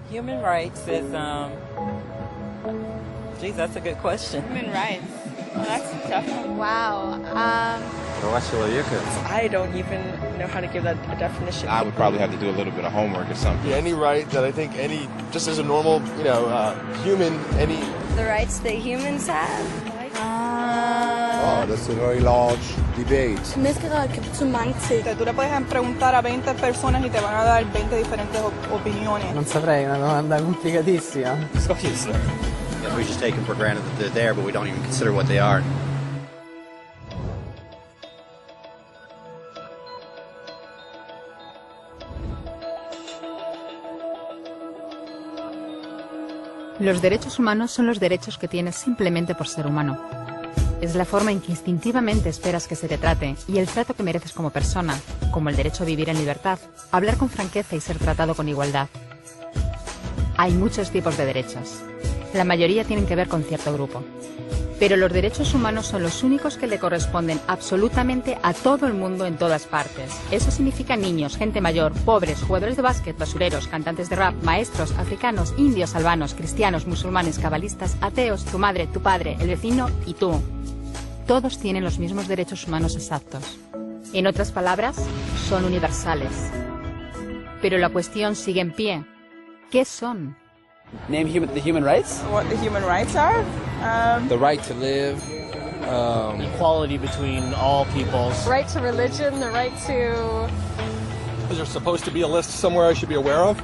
Human rights is, geez, that's a good question. Human rights. Well, that's a tough one. Wow. I don't even know how to give that a definition. I would probably have to do a little bit of homework or something. Any right that I think just as a normal, human, any... The rights that humans have? Oh, that's a very large debate. Menneskerettigheder kan betyde mange ting. Tú le puedes preguntar a 20 personas y te van a dar 20 diferentes opiniones. Non saprei, una domanda complicatissima. We just take them for granted that they're there, but we don't even consider what they are. Los derechos humanos son los derechos que tienes simplemente por ser humano. Es la forma en que instintivamente esperas que se te trate y el trato que mereces como persona, como el derecho a vivir en libertad, hablar con franqueza y ser tratado con igualdad. Hay muchos tipos de derechos. La mayoría tienen que ver con cierto grupo. Pero los derechos humanos son los únicos que le corresponden absolutamente a todo el mundo en todas partes. Eso significa niños, gente mayor, pobres, jugadores de básquet, basureros, cantantes de rap, maestros, africanos, indios, albanos, cristianos, musulmanes, cabalistas, ateos, tu madre, tu padre, el vecino y tú. Todos tienen los mismos derechos humanos exactos. En otras palabras, son universales. Pero la cuestión sigue en pie. ¿Qué son? Name the human rights? What the human rights are? The right to live. Equality between all peoples. Right to religion, the right to... Is there supposed to be a list somewhere I should be aware of?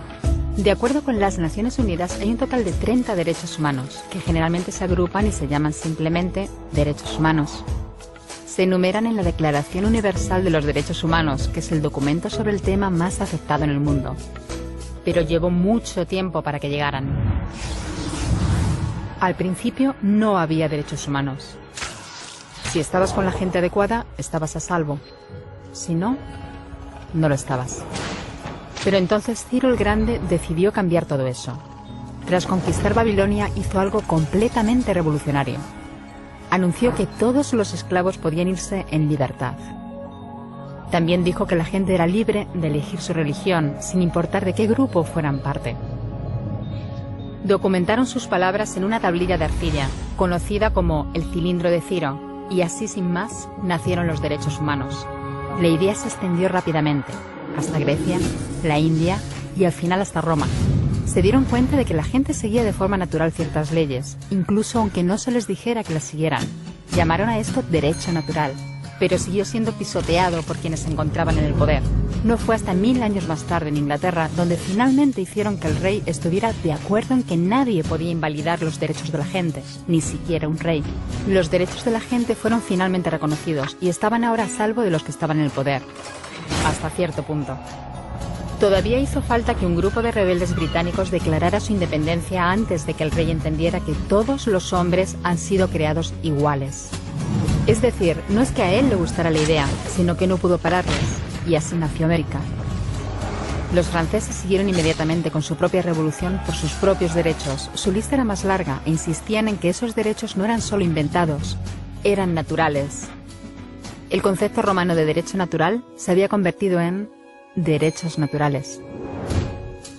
De acuerdo con las Naciones Unidas, hay un total de 30 derechos humanos, que generalmente se agrupan y se llaman simplemente derechos humanos. Se enumeran en la Declaración Universal de los Derechos Humanos, que es el documento sobre el tema más aceptado en el mundo. Pero llevó mucho tiempo para que llegaran. Al principio no había derechos humanos. Si estabas con la gente adecuada, estabas a salvo. Si no, no lo estabas. Pero entonces Ciro el Grande decidió cambiar todo eso. Tras conquistar Babilonia, hizo algo completamente revolucionario. Anunció que todos los esclavos podían irse en libertad. También dijo que la gente era libre de elegir su religión, sin importar de qué grupo fueran parte. Documentaron sus palabras en una tablilla de arcilla, conocida como el cilindro de Ciro, y así sin más nacieron los derechos humanos. La idea se extendió rápidamente, hasta Grecia, la India y al final hasta Roma. Se dieron cuenta de que la gente seguía de forma natural ciertas leyes, incluso aunque no se les dijera que las siguieran. Llamaron a esto derecho natural, pero siguió siendo pisoteado por quienes se encontraban en el poder. No fue hasta 1000 años más tarde en Inglaterra donde finalmente hicieron que el rey estuviera de acuerdo en que nadie podía invalidar los derechos de la gente, ni siquiera un rey. Los derechos de la gente fueron finalmente reconocidos y estaban ahora a salvo de los que estaban en el poder. Hasta cierto punto. Todavía hizo falta que un grupo de rebeldes británicos declarara su independencia antes de que el rey entendiera que todos los hombres han sido creados iguales. Es decir, no es que a él le gustara la idea, sino que no pudo pararles, y así nació América. Los franceses siguieron inmediatamente con su propia revolución por sus propios derechos. Su lista era más larga e insistían en que esos derechos no eran solo inventados, eran naturales. El concepto romano de derecho natural se había convertido en derechos naturales.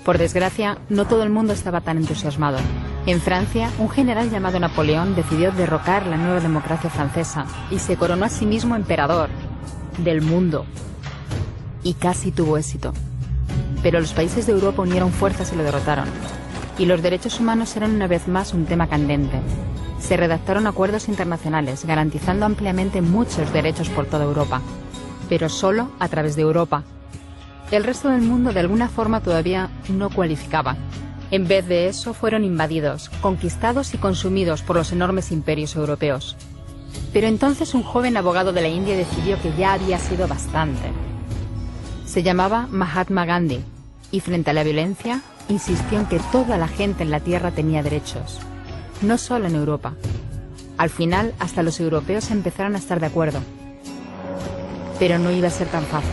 Por desgracia, no todo el mundo estaba tan entusiasmado. En Francia, un general llamado Napoleón decidió derrocar la nueva democracia francesa y se coronó a sí mismo emperador del mundo. Y casi tuvo éxito. Pero los países de Europa unieron fuerzas y lo derrotaron. Y los derechos humanos eran una vez más un tema candente. Se redactaron acuerdos internacionales garantizando ampliamente muchos derechos por toda Europa, pero solo a través de Europa. El resto del mundo de alguna forma todavía no cualificaba. En vez de eso fueron invadidos, conquistados y consumidos por los enormes imperios europeos. Pero entonces un joven abogado de la India decidió que ya había sido bastante. Se llamaba Mahatma Gandhi y frente a la violencia insistió en que toda la gente en la tierra tenía derechos. No solo en Europa. Al final, hasta los europeos empezaron a estar de acuerdo. Pero no iba a ser tan fácil.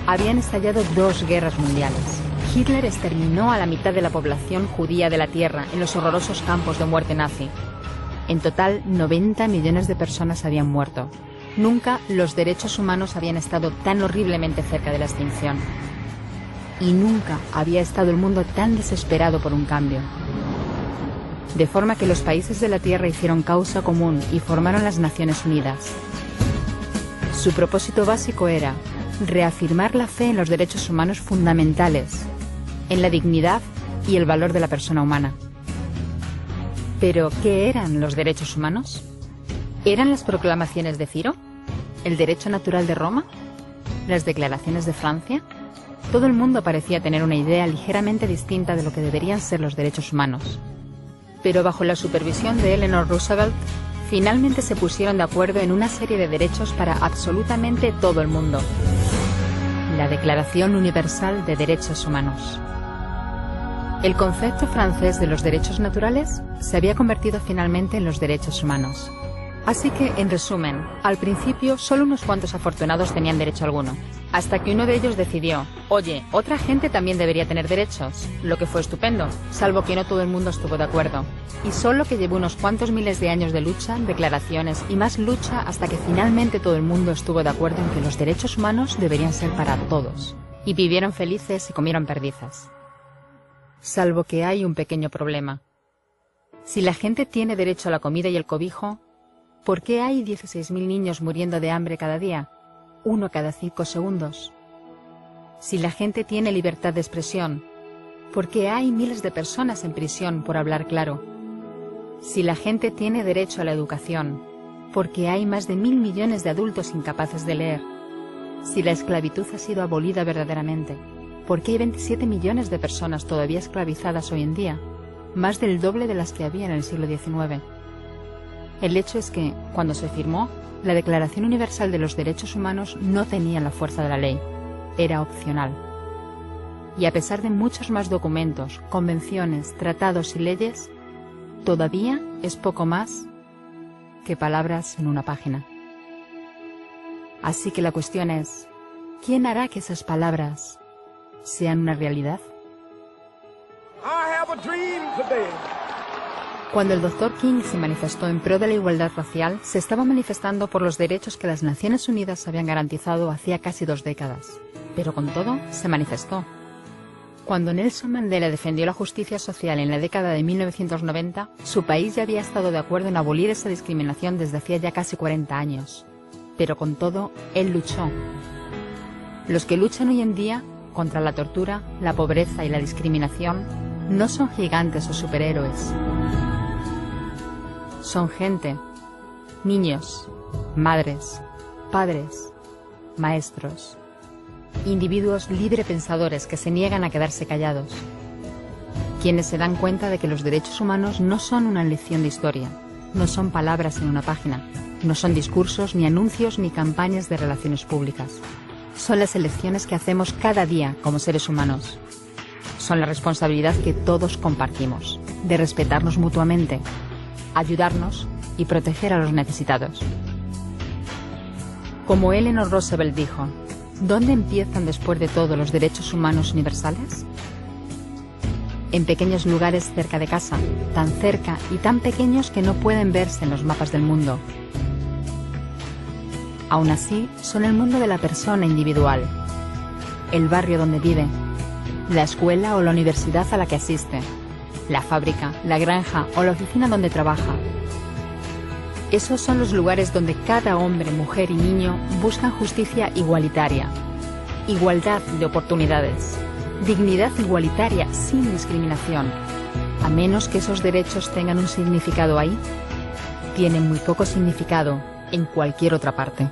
Habían estallado 2 guerras mundiales. Hitler exterminó a la mitad de la población judía de la Tierra en los horrorosos campos de muerte nazi. En total, 90 millones de personas habían muerto. Nunca los derechos humanos habían estado tan horriblemente cerca de la extinción. y nunca había estado el mundo tan desesperado por un cambio. De forma que los países de la Tierra hicieron causa común y formaron las Naciones Unidas. Su propósito básico era reafirmar la fe en los derechos humanos fundamentales, en la dignidad y el valor de la persona humana. ¿Pero qué eran los derechos humanos? ¿Eran las proclamaciones de Ciro? ¿El derecho natural de Roma? ¿Las declaraciones de Francia? Todo el mundo parecía tener una idea ligeramente distinta de lo que deberían ser los derechos humanos. Pero bajo la supervisión de Eleanor Roosevelt, finalmente se pusieron de acuerdo en una serie de derechos para absolutamente todo el mundo. La Declaración Universal de Derechos Humanos. El concepto francés de los derechos naturales se había convertido finalmente en los derechos humanos. Así que, en resumen, al principio solo unos cuantos afortunados tenían derecho alguno, hasta que uno de ellos decidió, oye, otra gente también debería tener derechos, lo que fue estupendo, salvo que no todo el mundo estuvo de acuerdo. Y solo que llevó unos cuantos miles de años de lucha, declaraciones y más lucha hasta que finalmente todo el mundo estuvo de acuerdo en que los derechos humanos deberían ser para todos. Y vivieron felices y comieron perdices. Salvo que hay un pequeño problema. Si la gente tiene derecho a la comida y el cobijo, ¿por qué hay 16.000 niños muriendo de hambre cada día? 1 cada 5 segundos. Si la gente tiene libertad de expresión, ¿por qué hay miles de personas en prisión por hablar claro? Si la gente tiene derecho a la educación, ¿por qué hay más de 1.000 millones de adultos incapaces de leer? Si la esclavitud ha sido abolida verdaderamente, ¿por qué hay 27 millones de personas todavía esclavizadas hoy en día? Más del doble de las que había en el siglo XIX. El hecho es que, cuando se firmó, la Declaración Universal de los Derechos Humanos no tenía la fuerza de la ley. Era opcional. Y a pesar de muchos más documentos, convenciones, tratados y leyes, todavía es poco más que palabras en una página. Así que la cuestión es, ¿quién hará que esas palabras sean una realidad? Cuando el Dr. King se manifestó en pro de la igualdad racial, se estaba manifestando por los derechos que las Naciones Unidas habían garantizado hacía casi 2 décadas. Pero con todo, se manifestó. Cuando Nelson Mandela defendió la justicia social en la década de 1990, su país ya había estado de acuerdo en abolir esa discriminación desde hacía ya casi 40 años. Pero con todo, él luchó. Los que luchan hoy en día contra la tortura, la pobreza y la discriminación no son gigantes o superhéroes. Son gente, niños, madres, padres, maestros, individuos librepensadores que se niegan a quedarse callados, quienes se dan cuenta de que los derechos humanos no son una lección de historia, no son palabras en una página, no son discursos, ni anuncios, ni campañas de relaciones públicas. Son las elecciones que hacemos cada día como seres humanos. Son la responsabilidad que todos compartimos, de respetarnos mutuamente, ayudarnos y proteger a los necesitados. Como Eleanor Roosevelt dijo, ¿dónde empiezan después de todo los derechos humanos universales? En pequeños lugares cerca de casa, tan cerca y tan pequeños que no pueden verse en los mapas del mundo. Aún así, son el mundo de la persona individual, el barrio donde vive, la escuela o la universidad a la que asiste, la fábrica, la granja o la oficina donde trabaja. Esos son los lugares donde cada hombre, mujer y niño buscan justicia igualitaria, igualdad de oportunidades, dignidad igualitaria sin discriminación. A menos que esos derechos tengan un significado ahí, tienen muy poco significado en cualquier otra parte.